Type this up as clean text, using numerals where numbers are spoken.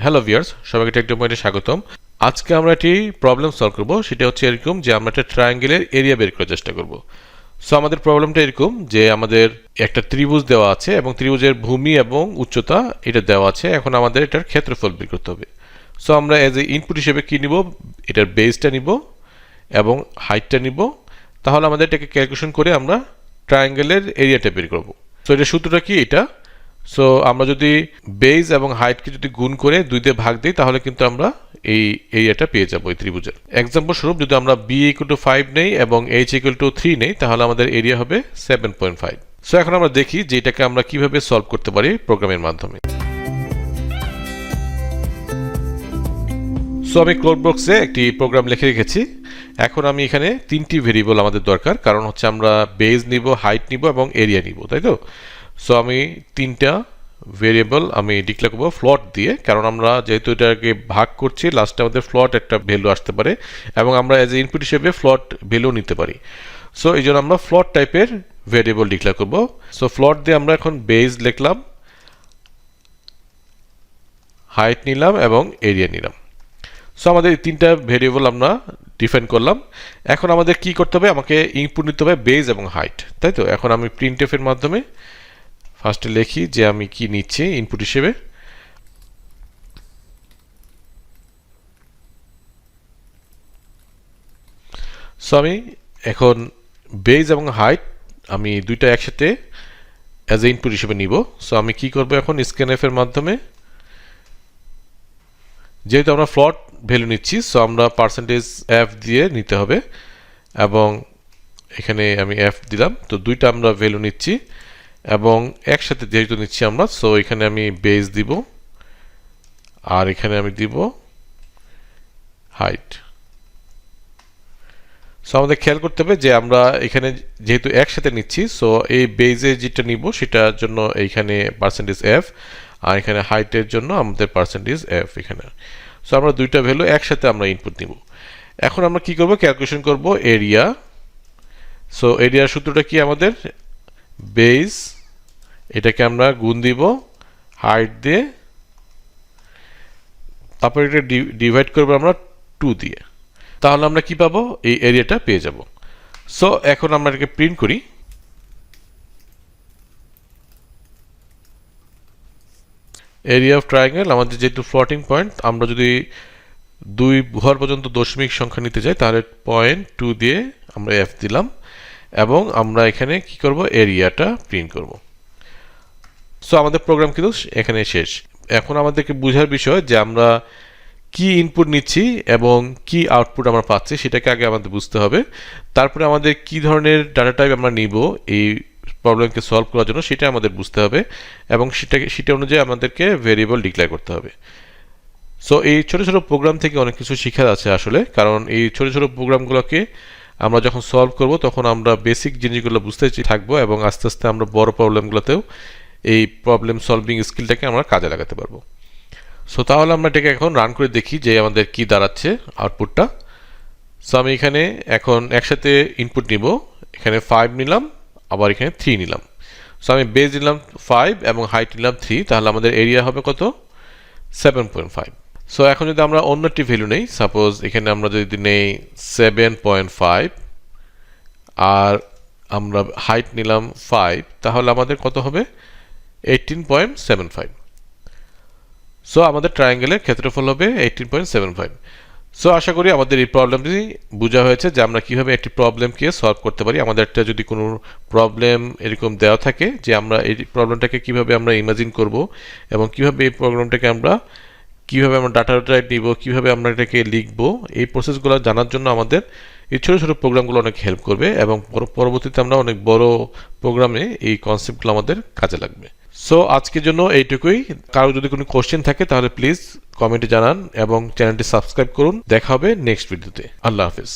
Hello viewers, সবাইকে take ডেমোতে স্বাগতম। আজকে আমরা একটি প্রবলেম সলভ করব। সেটা হচ্ছে এরকম যে আমরা একটা ট্রায়াঙ্গেলের এরিয়া বের করার চেষ্টা করব। সো আমাদের প্রবলেমটা এরকম যে আমাদের একটা ত্রিভুজ দেওয়া আছে এবং ত্রিভুজের ভূমি এবং উচ্চতা এটা দেওয়া আছে। এখন আমাদের এটার ক্ষেত্রফল বের করতে হবে। সো আমরা এজ এ ইনপুট হিসেবে কি নিব, এটার বেসটা নিব এবং হাইটটা নিব। তাহলে আমাদের এটাকে ক্যালকুলেশন করে আমরা ট্রায়াঙ্গেলের এরিয়াটা বের করব। সো এটার সূত্রটা কি এটা? সো আমরা যদি বেস এবং হাইটকে যদি গুণ করে 2 দিয়ে ভাগ দিই তাহলে কিন্তু আমরা এই এরিয়াটা পেয়ে যাব এই ত্রিভুজের। এক্সাম্পল স্বরূপ যদি আমরা b = 5 নেই এবং h = 3 নেই তাহলে আমাদের এরিয়া হবে 7.5। সো এখন আমরা দেখি যে এটাকে আমরা কিভাবে সলভ করতে পারি প্রোগ্রামের মাধ্যমে। সো আমি কোড বক্সে একটি প্রোগ্রাম লিখে রেখেছি। এখন আমি এখানে 3টি ভেরিয়েবল আমাদের দরকার, কারণ হচ্ছে আমরা বেস নিব, হাইট নিব এবং এরিয়া নিব, তাই তো? সো আমি 3টা ভেরিয়েবল আমি ডিক্লেয়ার করব ফ্লোট দিয়ে, কারণ আমরা যেহেতু এটাকে ভাগ করছি লাস্টে আমাদের ফ্লোট একটা ভ্যালু আসতে পারে এবং আমরা এজ এ ইনপুট হিসেবে ফ্লোট ভ্যালু নিতে পারি। সো এই জন্য আমরা ফ্লোট টাইপের ভেরিয়েবল ডিক্লেয়ার করব। সো ফ্লোট দিয়ে আমরা এখন বেস লিখলাম, হাইট নিলাম এবং এরিয়া নিলাম। সো আমাদের এই 3টা ভেরিয়েবল আমরা ডিফাইন করলাম। এখন আমাদের কি করতে হবে, আমাকে ইনপুট নিতে হবে বেস এবং হাইট, তাই তো? এখন আমি প্রিন্টএফ এর মাধ্যমে ফার্স্টে লিখি যে আমি কি নিচ্ছি ইনপুট হিসেবে। সো আমি এখন বেস এবং হাইট আমি দুইটা একসাথে অ্যাজ এ ইনপুট হিসেবে নিব। সো আমি কি করব এখন স্ক্যানএফ এর মাধ্যমে, যেহেতু আমরা ফ্লোট ভ্যালু নিচ্ছি সো আমরা %f দিয়ে নিতে হবে এবং এখানে আমি f দিলাম। তো দুইটা আমরা ভ্যালু নিচ্ছি এবং একসাথে যেহেতু নিচ্ছি আমরা, সো এখানে আমি বেস দিব আর এখানে আমি দিব হাইট। সো আমাদের খেয়াল করতে হবে যে আমরা এখানে যেহেতু একসাথে নিচ্ছি সো এই বেসে যেটা নিব সেটার জন্য এইখানে %f আর এখানে হাইটের জন্য আমাদের %f এখানে। সো আমরা দুইটা ভ্যালু একসাথে আমরা ইনপুট নিব। এখন আমরা কি করব, ক্যালকুলেশন করব এরিয়া। সো এরিয়ার সূত্রটা কি আমাদের, বেস এটাকে আমরা গুণ দিব হাইট দিয়ে, তারপর এটা ডিভাইড করব আমরা 2 দিয়ে, তাহলে আমরা কি পাবো, এই এরিয়াটা পেয়ে যাব। সো এখন আমরা এটাকে প্রিন্ট করি। এরিয়া অফ ট্রায়াঙ্গেল আমাদের যেহেতু ফ্লোটিং পয়েন্ট, আমরা যদি 2 ঘর পর্যন্ত দশমিক সংখ্যা নিতে চাই তাহলে 0.2 দিয়ে আমরা f দিলাম এবং আমরা এখানে কি করব, এরিয়াটা প্রিন্ট করব। সো আমাদের প্রোগ্রাম কিন্তু এখানে শেষ। এখন আমাদেরকে বোঝার বিষয় যে আমরা কি ইনপুট নিচ্ছি এবং কি আউটপুট আমরা পাচ্ছি সেটাকে আগে আমাদের বুঝতে হবে। তারপরে আমাদের কি ধরনের ডাটা টাইপ আমরা নিব এই প্রবলেমকে সলভ করার জন্য সেটা আমাদের বুঝতে হবে এবং সেটা অনুযায়ী আমাদেরকে ভেরিয়েবল ডিক্লেয়ার করতে হবে। সো এই ছোট ছোট প্রোগ্রাম থেকে অনেক কিছু শেখার আছে আসলে, কারণ এই ছোট ছোট প্রোগ্রামগুলোকে আমরা যখন সলভ করব তখন আমরা বেসিক জিনিসগুলো বুঝতে থাকবো এবং আস্তে আস্তে আমরা বড় প্রবলেমগুলোতেও এই প্রবলেম সলভিং স্কিলটাকে আমরা কাজে লাগাতে পারবো। সো তাহলে আমরা এটাকে এখন রান করে দেখি যে আমাদের কি দাঁড়াচ্ছে আউটপুটটা। সো আমি এখানে এখন একসাথে ইনপুট নিব, এখানে 5 নিলাম আবার এখানে 3 নিলাম। সো আমি বেস নিলাম 5 এবং হাইট নিলাম 3, তাহলে আমাদের এরিয়া হবে কত, 7.5। সো এখন যদি আমরা অন্য একটি ভ্যালু নেই, সাপোজ এখানে আমরা যদি নেই 7.5 আর আমরা হাইট নিলাম 5, তাহলে আমাদের কত হবে, 18.75। সো আমাদের ট্রায়াঙ্গেলের ক্ষেত্রফল হবে 18.75। সো আশা করি আমাদের এই প্রবলেমটি বোঝা হয়েছে যে আমরা কিভাবে একটি প্রবলেমকে সলভ করতে পারি। আমাদের একটা যদি কোনো প্রবলেম এরকম দেওয়া থাকে যে আমরা এই প্রবলেমটাকে কিভাবে আমরা ইমাজিন করব এবং কিভাবে এই প্রবলেমটাকে আমরা কিভাবে আমরা ডাটা টাইপ নিব, কিভাবে আমরা এটাকে লিখব, এই প্রসেসগুলো জানার জন্য আমাদের এই ছোটো ছোটো প্রোগ্রামগুলো অনেক হেল্প করবে এবং পরবর্তীতে আমরা অনেক বড় প্রোগ্রামে এই কনসেপ্টগুলো আমাদের কাজে লাগবে। সো আজকের জন্য এইটুকুই। কারো যদি কোনো কোশ্চেন থাকে তাহলে প্লিজ কমেন্টে জানান এবং চ্যানেলটি সাবস্ক্রাইব করুন। দেখা হবে নেক্সট ভিডিওতে। আল্লাহ হাফিজ।